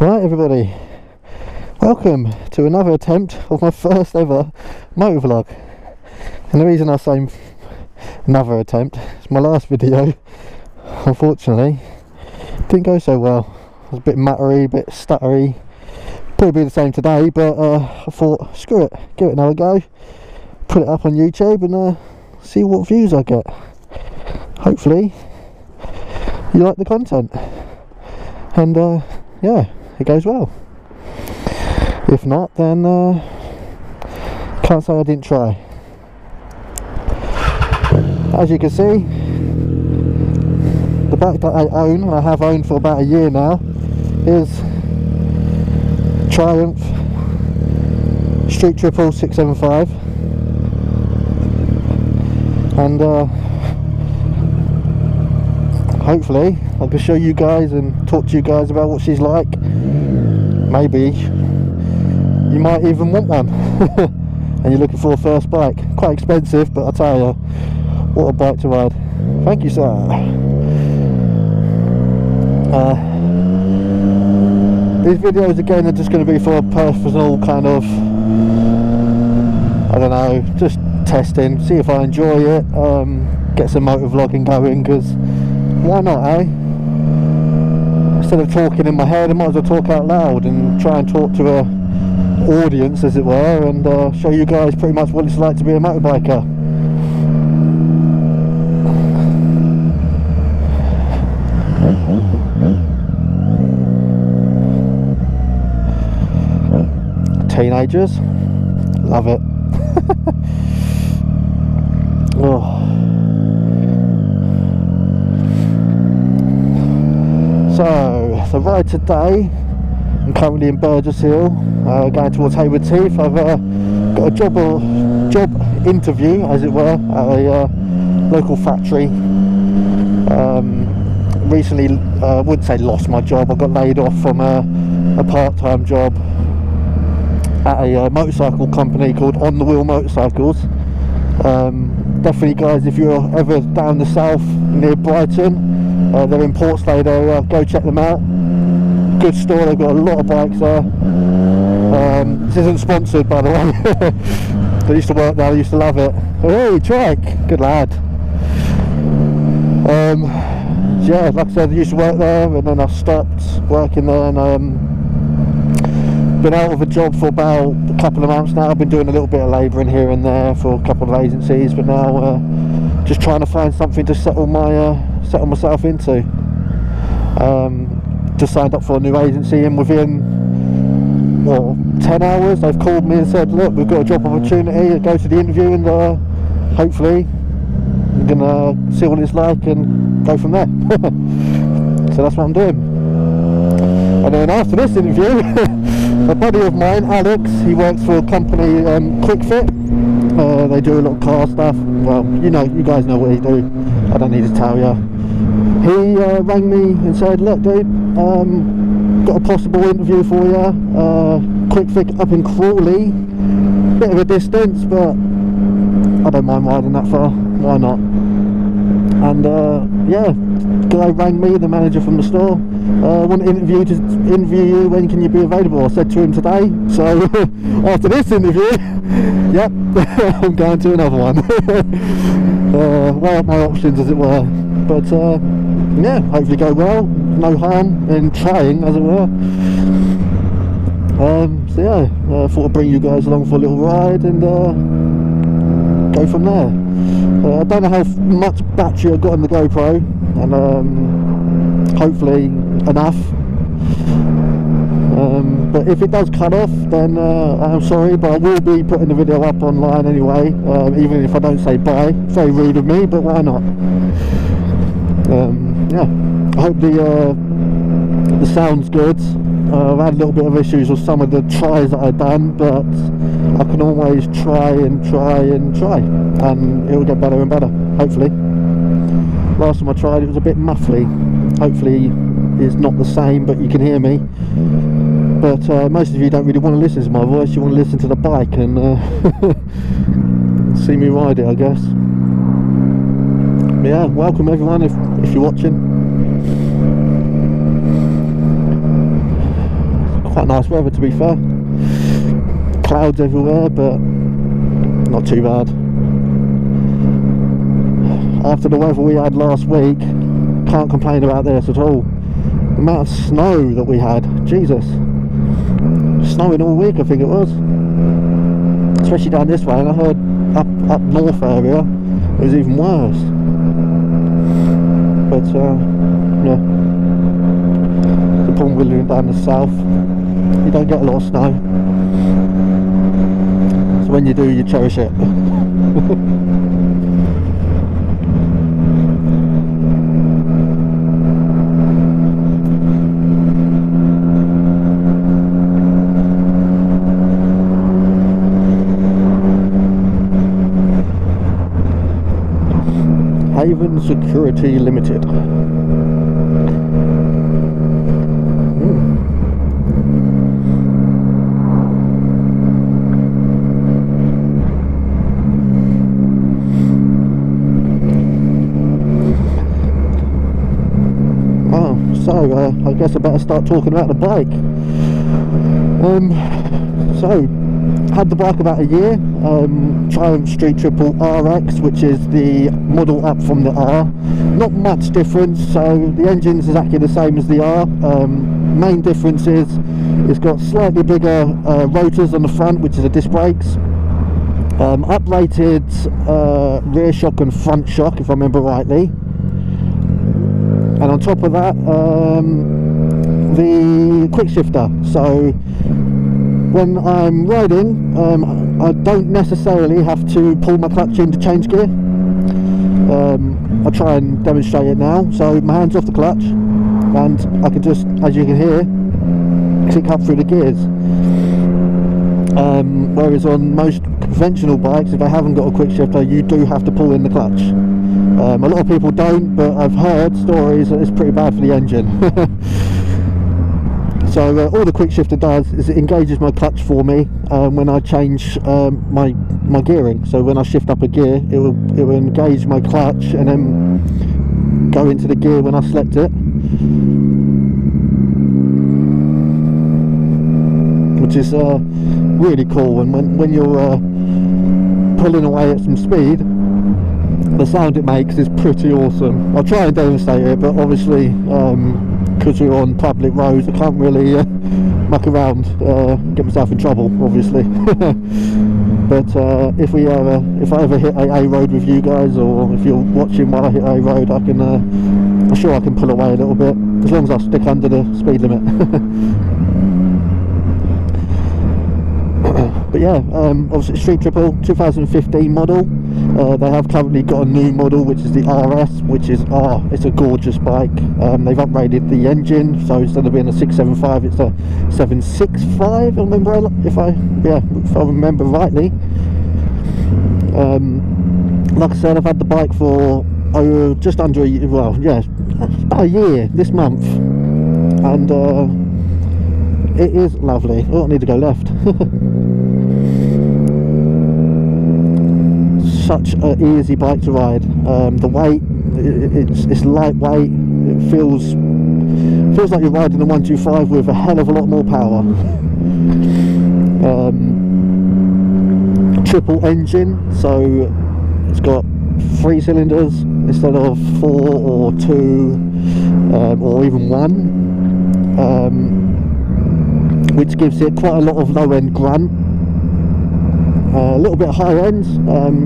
Right everybody, welcome to another attempt of my first ever motor vlog. And the reason I say another attempt is my last video, unfortunately, didn't go so well. It was a bit mattery, a bit stuttery. Probably be the same today, but I thought, screw it, give it another go, put it up on YouTube and see what views I get. Hopefully you like the content, and yeah, it goes well. If not, then can't say I didn't try. As you can see, the bike that I own, and I have owned for about a year now, is Triumph Street Triple 675, and hopefully I can show you guys and talk to you guys about what she's like. Maybe you might even want one and you're looking for a first bike. Quite expensive, but I tell you, what a bike to ride. Thank you, sir. These videos again are just going to be for a personal kind of, I don't know, just testing, see if I enjoy it, get some motor vlogging going, because why not, eh? Instead of talking in my head, I might as well talk out loud and try and talk to a audience, as it were, and show you guys pretty much what it's like to be a motorbiker. Teenagers, love it. Oh. So, the ride today, I'm currently in Burgess Hill, going towards Haywards Heath. I've got a job interview, as it were, at a local factory. Recently, I wouldn't say lost my job, I got laid off from a part-time job at a motorcycle company called On The Wheel Motorcycles. Definitely guys, if you're ever down the south near Brighton, they're in Portslade area, go check them out. Good store, they've got a lot of bikes there. This isn't sponsored, by the way. They used to work there, I used to love it. Hey, Trek, good lad. Yeah, like I said, I used to work there, and then I stopped working there, and been out of a job for about a couple of months now. I've been doing a little bit of labouring here and there for a couple of agencies, but now just trying to find something to settle myself into. Just signed up for a new agency, and within 10 hours they've called me and said, look, we've got a job opportunity, go to the interview, and hopefully we're gonna see what it's like and go from there. So that's what I'm doing. And then after this interview, a buddy of mine, Alex, he works for a company, Quick Fit. They do a lot of car stuff. Well, you guys know what he do, I don't need to tell you. He rang me and said, look dude, got a possible interview for you, Quick Fit up in Crawley, bit of a distance, but I don't mind riding that far, why not? And yeah, guy rang me, the manager from the store, want to interview you, when can you be available? I said to him today. So after this interview, yep, I'm going to another one. Weigh up my options, as it were. But yeah, hopefully go well, no harm in trying, as it were. So yeah, thought I'd bring you guys along for a little ride and go from there. I don't know how much battery I've got on the GoPro, and hopefully enough. But if it does cut off, then I'm sorry, but I will be putting the video up online anyway, even if I don't say bye. Very rude of me, but why not? Yeah, I hope the sound's good. I've had a little bit of issues with some of the tries that I've done, but I can always try and try, and it will get better and better, hopefully. Last time I tried, it was a bit muffly. Hopefully it's not the same, but you can hear me. But most of you don't really want to listen to my voice, you want to listen to the bike and see me ride it, I guess. But yeah, welcome everyone if you're watching. quite nice weather, to be fair. Clouds everywhere, but not too bad. After the weather we had last week, can't complain about this at all. The amount of snow that we had, Jesus. Snowing all week, I think it was. Especially down this way, and I heard up north area it was even worse. But yeah, the problem with living down the south, you don't get a lot of snow. So when you do, you cherish it. Haven Security Limited. So I guess I better start talking about the bike. So had the bike about a year. Triumph Street Triple RX, which is the model up from the R. Not much difference, so the engine's exactly the same as the R. Main difference is it's got slightly bigger rotors on the front, which is a disc brakes. Uprated rear shock and front shock, if I remember rightly. And on top of that, the quick shifter. So when I'm riding, I don't necessarily have to pull my clutch in to change gear. I'll try and demonstrate it now. So my hand's off the clutch, and I can just, as you can hear, click up through the gears. Whereas on most conventional bikes, if they haven't got a quick shifter, you do have to pull in the clutch. A lot of people don't, but I've heard stories that it's pretty bad for the engine. So all the quick shifter does is it engages my clutch for me when I change my gearing. So when I shift up a gear, it will engage my clutch and then go into the gear when I select it, which is really cool. And when you're pulling away at some speed, the sound it makes is pretty awesome. I'll try and demonstrate it, but obviously because we're on public roads, I can't really muck around, get myself in trouble, obviously. But if I ever hit a road with you guys, or if you're watching while I hit a road, I'm sure I can pull away a little bit, as long as I stick under the speed limit. But yeah, obviously Street Triple 2015 model. They have currently got a new model, which is the RS, which is it's a gorgeous bike. They've upgraded the engine, so instead of being a 675, it's a 765. If I remember rightly. Like I said, I've had the bike for just under a year. Well, yeah, about a year this month, and it is lovely. Oh, I need to go left. Such an easy bike to ride. The weight, it's lightweight. It feels like you're riding a 125 with a hell of a lot more power. Triple engine, so it's got 3 cylinders instead of 4 or 2 or even 1, which gives it quite a lot of low-end grunt. A little bit high end,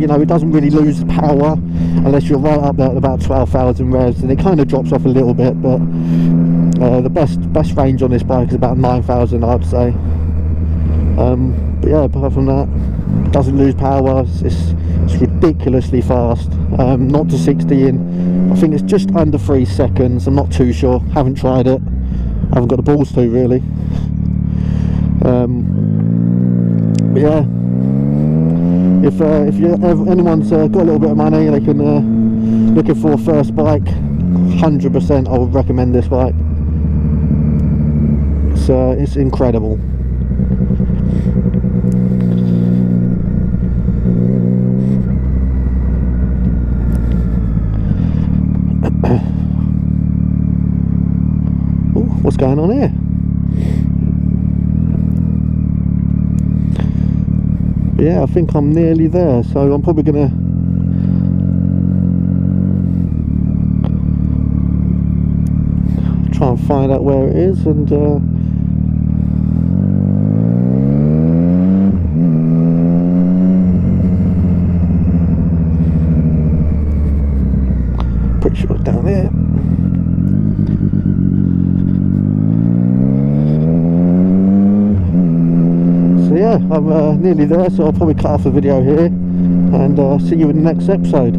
you know, it doesn't really lose power unless you're right up there at about 12,000 revs, and it kind of drops off a little bit, but the best range on this bike is about 9,000, I'd say. But yeah, apart from that, it doesn't lose power. It's ridiculously fast. Not to 60 in, I think it's just under 3 seconds. I'm not too sure, haven't tried it, I haven't got the balls to really. But yeah, if anyone's got a little bit of money, they can looking for a first bike, 100% I would recommend this bike. It's incredible. Ooh, what's going on here? But yeah, I think I'm nearly there, so I'm probably gonna try and find out where it is, and pretty sure it's down here. So yeah, I'm nearly there, so I'll probably cut off the video here and see you in the next episode.